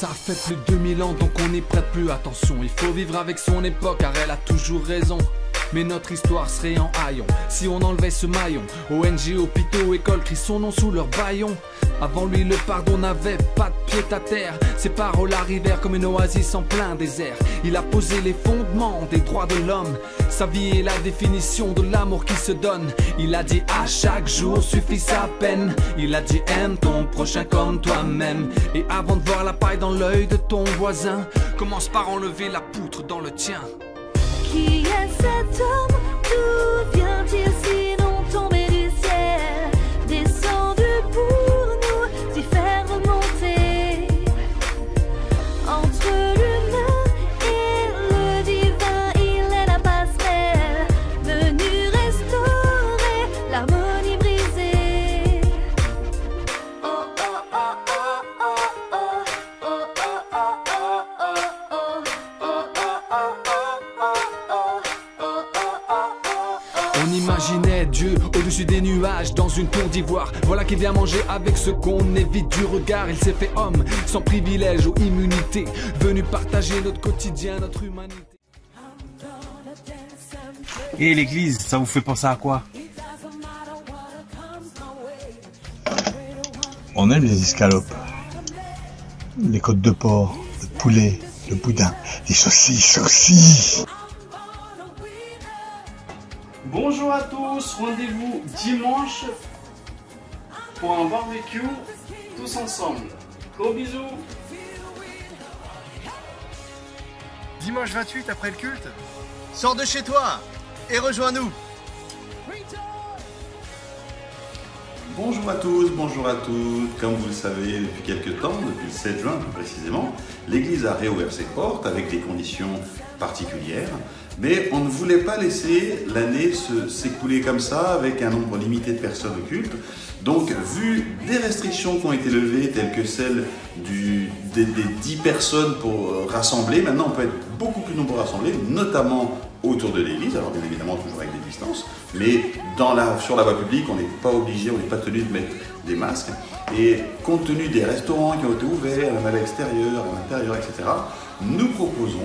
Ça fait plus de 2000 ans donc on n'y prête plus attention. Il faut vivre avec son époque car elle a toujours raison. Mais notre histoire serait en haillons si on enlevait ce maillon. ONG, hôpitaux, écoles crient son nom sous leur bâillon. Avant lui le pardon n'avait pas de pied à terre. Ses paroles arrivèrent comme une oasis en plein désert. Il a posé les fondements des droits de l'homme. Sa vie est la définition de l'amour qui se donne. Il a dit à chaque jour suffit sa peine. Il a dit aime ton prochain comme toi-même. Et avant de voir la paille dans l'œil de ton voisin, commence par enlever la poutre dans le tien. Qui est cet homme? D'où vient-il sinon tombé du ciel? Descendu pour nous y faire remonter. Entre l'humain et le divin, il est la passerelle, venu restaurer l'harmonie brisée. Oh oh oh oh oh oh oh oh oh oh oh. On imaginait Dieu au-dessus des nuages dans une tour d'ivoire. Voilà qui vient manger avec ce qu'on évite du regard. Il s'est fait homme, sans privilège ou immunité, venu partager notre quotidien, notre humanité. Et l'église, ça vous fait penser à quoi? On aime les escalopes, les côtes de porc, le poulet, le boudin, les saucisses aussi. Bonjour à tous, rendez-vous dimanche pour un barbecue tous ensemble. Gros bisous. Dimanche 28 après le culte, sors de chez toi et rejoins-nous. Bonjour à tous, bonjour à toutes. Comme vous le savez depuis quelques temps, depuis le 7 juin plus précisément, l'église a réouvert ses portes avec des conditions particulières. Mais on ne voulait pas laisser l'année s'écouler comme ça avec un nombre limité de personnes au culte. Donc, vu des restrictions qui ont été levées, telles que celle des 10 personnes pour rassembler, maintenant on peut être beaucoup plus nombreux rassemblés, notamment autour de l'église, alors bien évidemment toujours avec des distances, mais sur la voie publique, on n'est pas obligé, on n'est pas tenu de mettre des masques. Et compte tenu des restaurants qui ont été ouverts, même à l'extérieur, à l'intérieur, etc., nous proposons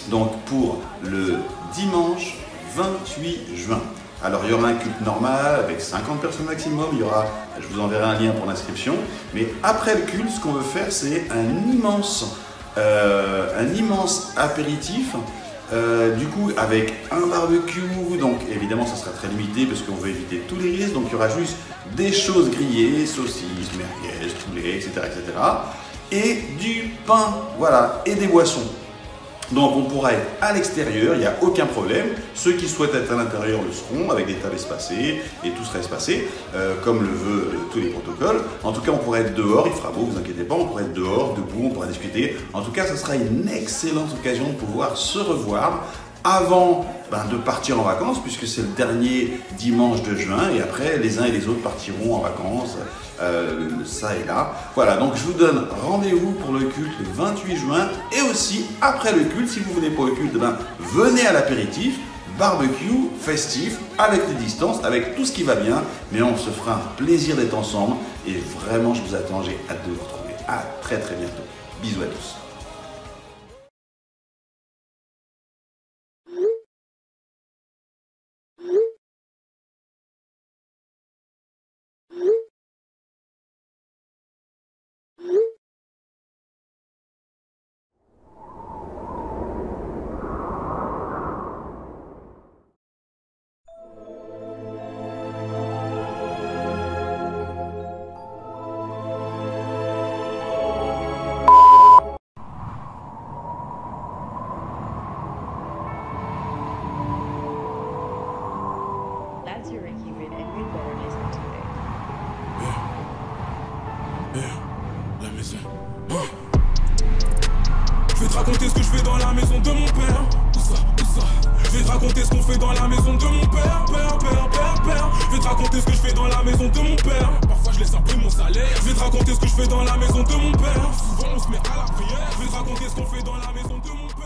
donc pour le dimanche 28 juin. Alors il y aura un culte normal avec 50 personnes maximum, je vous enverrai un lien pour l'inscription, mais après le culte, ce qu'on veut faire, c'est un immense apéritif, du coup avec un barbecue, donc évidemment ça sera très limité parce qu'on veut éviter tous les risques, donc il y aura juste des choses grillées, saucisses, merguez, poulet, etc., et du pain, voilà, et des boissons. Donc on pourra être à l'extérieur, il n'y a aucun problème. Ceux qui souhaitent être à l'intérieur le seront, avec des tables espacées, et tout sera espacé, comme le veut tous les protocoles. En tout cas, on pourra être dehors, il fera beau, vous inquiétez pas, on pourra être dehors, debout, on pourra discuter. En tout cas, ça sera une excellente occasion de pouvoir se revoir avant de partir en vacances, puisque c'est le dernier dimanche de juin, et après, les uns et les autres partiront en vacances, ça et là. Voilà, donc je vous donne rendez-vous pour le culte le 28 juin, et aussi après le culte, si vous venez pas au culte, venez à l'apéritif, barbecue, festif, avec les distances, avec tout ce qui va bien, mais on se fera un plaisir d'être ensemble, et vraiment, je vous attends, j'ai hâte de vous retrouver. À très très bientôt. Bisous à tous. That's your Ricky Rid, and we better listen to it. La maison. Je vais te raconter ce que je fais dans la maison de mon père. Où ça? Je vais te raconter ce qu'on fait dans la maison de mon père. Père. Je vais te raconter ce que je fais dans la maison de mon père. Parfois je laisse un peu mon salaire. Je vais te raconter ce que je fais dans la maison de mon père. Souvent on se met à la prière. Je vais te raconter ce qu'on fait dans la maison de mon père.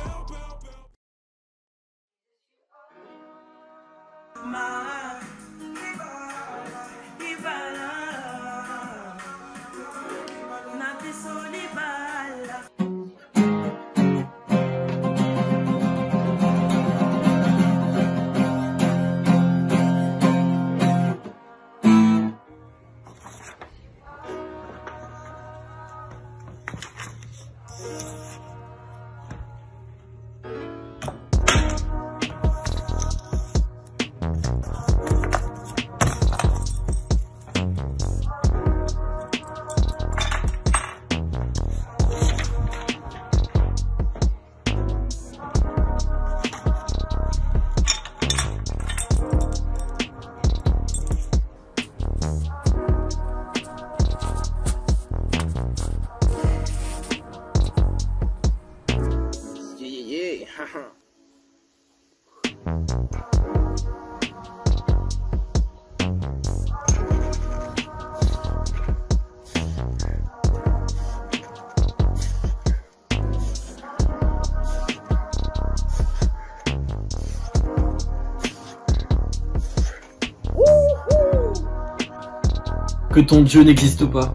que ton Dieu n'existe pas.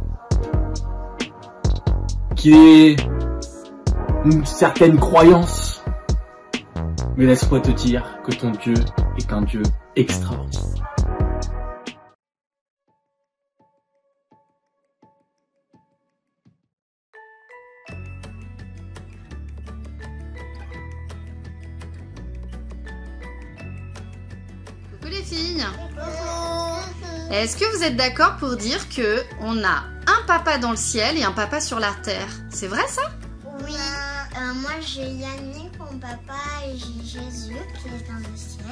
Qu'il ait une certaine croyance. Mais laisse-moi te dire que ton Dieu est un Dieu extraordinaire. Coucou les filles. Est-ce que vous êtes d'accord pour dire que on a un papa dans le ciel et un papa sur la terre? C'est vrai ça? Oui. Moi j'ai Yannick comme papa et j'ai Jésus qui est dans le ciel.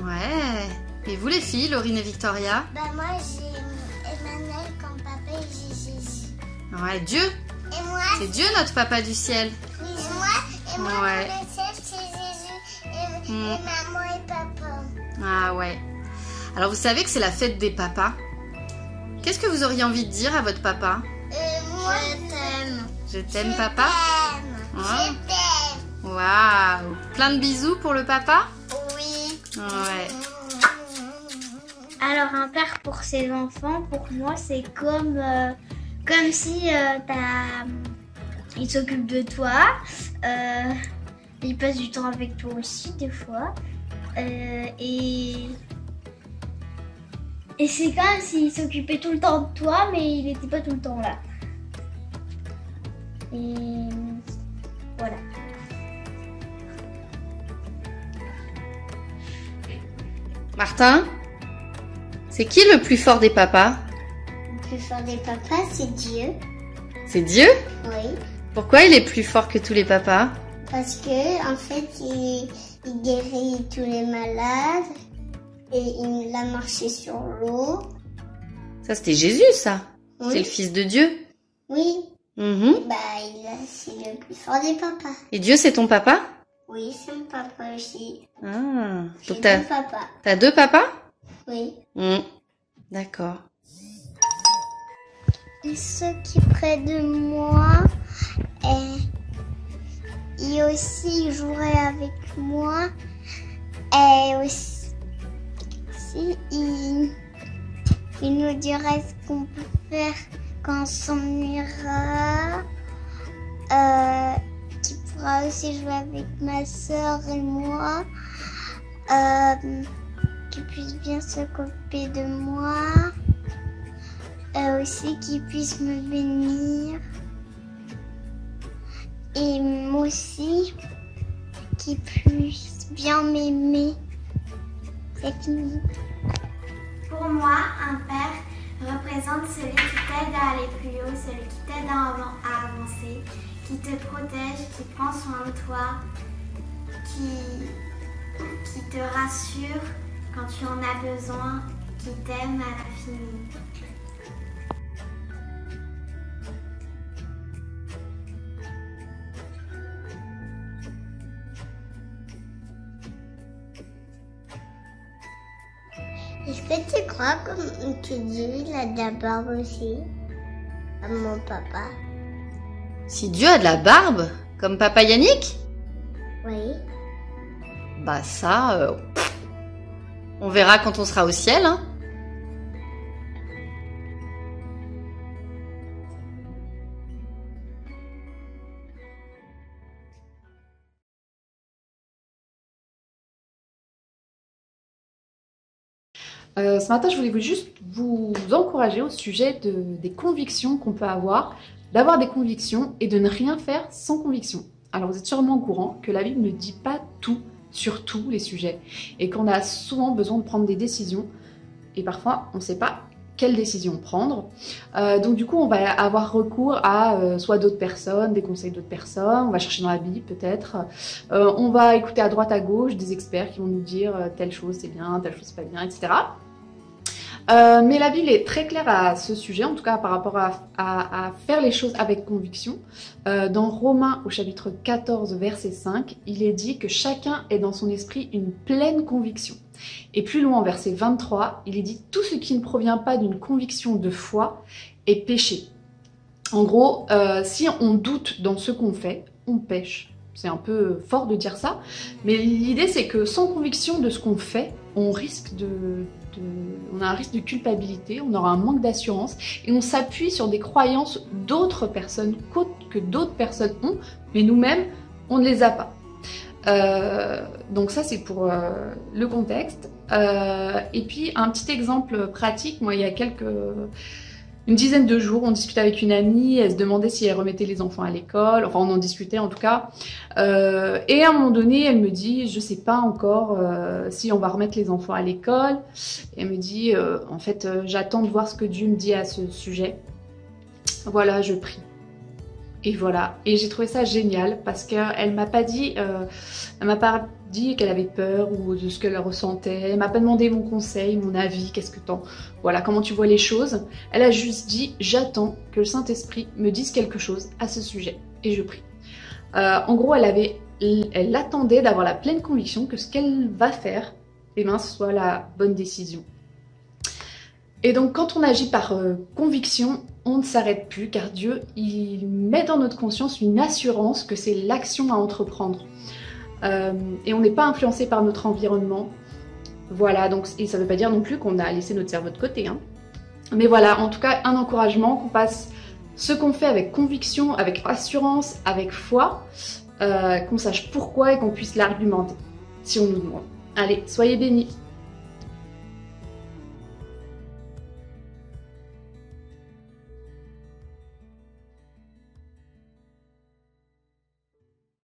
Ouais. Et vous les filles, Laurine et Victoria? Moi j'ai Emmanuel comme papa et j'ai Jésus. Ouais, Dieu. Et moi c'est Dieu notre papa du ciel. Oui, moi ouais. dans le ciel c'est Jésus et maman et papa. Ah ouais. Alors vous savez que c'est la fête des papas. Qu'est-ce que vous auriez envie de dire à votre papa? Moi je t'aime. Je t'aime papa. Je t'aime. Waouh. Plein de bisous pour le papa? Oui. Ouais. Alors un père pour ses enfants, pour moi c'est comme si il s'occupe de toi, il passe du temps avec toi aussi des fois, et c'est comme s'il s'occupait tout le temps de toi mais il n'était pas tout le temps là. Et voilà. Martin, c'est qui le plus fort des papas? Le plus fort des papas, c'est Dieu. C'est Dieu? Oui. Pourquoi il est plus fort que tous les papas? Parce que, en fait, il guérit tous les malades et il a marché sur l'eau. Ça, c'était Jésus, ça? Oui. C'est le fils de Dieu? Oui. C'est le plus fort des papas. Et Dieu, c'est ton papa? Oui, c'est mon papa aussi. Ah, j'ai donc deux papas. T'as deux papas? Oui. D'accord. Et ceux qui près de moi, il aussi jouerait avec moi. Et aussi il nous dirait ce qu'on peut faire quand on s'ennuiera. Qui pourra aussi jouer avec ma soeur et moi. Qui puisse bien s'occuper de moi. Aussi qui puisse me bénir. Et moi aussi qui puisse bien m'aimer. C'est fini. Pour moi, un père représente celui qui t'aide à aller plus haut, celui qui t'aide à avancer, qui te protège, qui prend soin de toi, qui te rassure quand tu en as besoin, qui t'aime à l'infini. Est-ce que tu crois que Dieu il a de la barbe aussi, comme mon papa? Si Dieu a de la barbe, comme papa Yannick? Oui. Bah ça, on verra quand on sera au ciel, hein. Ce matin, je voulais juste vous encourager au sujet des convictions qu'on peut avoir, d'avoir des convictions et de ne rien faire sans conviction. Alors vous êtes sûrement au courant que la Bible ne dit pas tout sur tous les sujets et qu'on a souvent besoin de prendre des décisions et parfois on ne sait pas quelle décision prendre. Donc du coup on va avoir recours à soit d'autres personnes, des conseils d'autres personnes, on va chercher dans la Bible peut-être, on va écouter à droite à gauche des experts qui vont nous dire telle chose c'est bien, telle chose c'est pas bien, etc. Mais la Bible est très claire à ce sujet, en tout cas par rapport à faire les choses avec conviction. Dans Romains au chapitre 14 verset 5, il est dit que chacun ait dans son esprit une pleine conviction. Et plus loin, verset 23, il est dit tout ce qui ne provient pas d'une conviction de foi est péché. En gros, si on doute dans ce qu'on fait, on pêche. C'est un peu fort de dire ça, mais l'idée c'est que sans conviction de ce qu'on fait, on risque on a un risque de culpabilité, on aura un manque d'assurance et on s'appuie sur des croyances d'autres personnes que d'autres personnes ont, mais nous-mêmes, on ne les a pas. Donc ça c'est pour le contexte. Et puis un petit exemple pratique, moi il y a une dizaine de jours, on discutait avec une amie, elle se demandait si elle remettait les enfants à l'école, enfin on en discutait en tout cas, et à un moment donné elle me dit je sais pas encore si on va remettre les enfants à l'école, et elle me dit en fait j'attends de voir ce que Dieu me dit à ce sujet, voilà je prie. Et voilà, et j'ai trouvé ça génial parce qu'elle m'a pas dit, qu'elle avait peur ou de ce qu'elle ressentait. Elle m'a pas demandé mon conseil, mon avis, qu'est-ce que voilà, comment tu vois les choses. Elle a juste dit, j'attends que le Saint-Esprit me dise quelque chose à ce sujet et je prie. En gros, elle attendait d'avoir la pleine conviction que ce qu'elle va faire, eh ben, ce soit la bonne décision. Et donc, quand on agit par conviction, on ne s'arrête plus car Dieu, il met dans notre conscience une assurance que c'est l'action à entreprendre. Et on n'est pas influencé par notre environnement. Voilà, donc, et ça ne veut pas dire non plus qu'on a laissé notre cerveau de côté. Hein. Mais voilà, en tout cas, un encouragement, qu'on fasse ce qu'on fait avec conviction, avec assurance, avec foi, qu'on sache pourquoi et qu'on puisse l'argumenter si on nous demande. Allez, soyez bénis!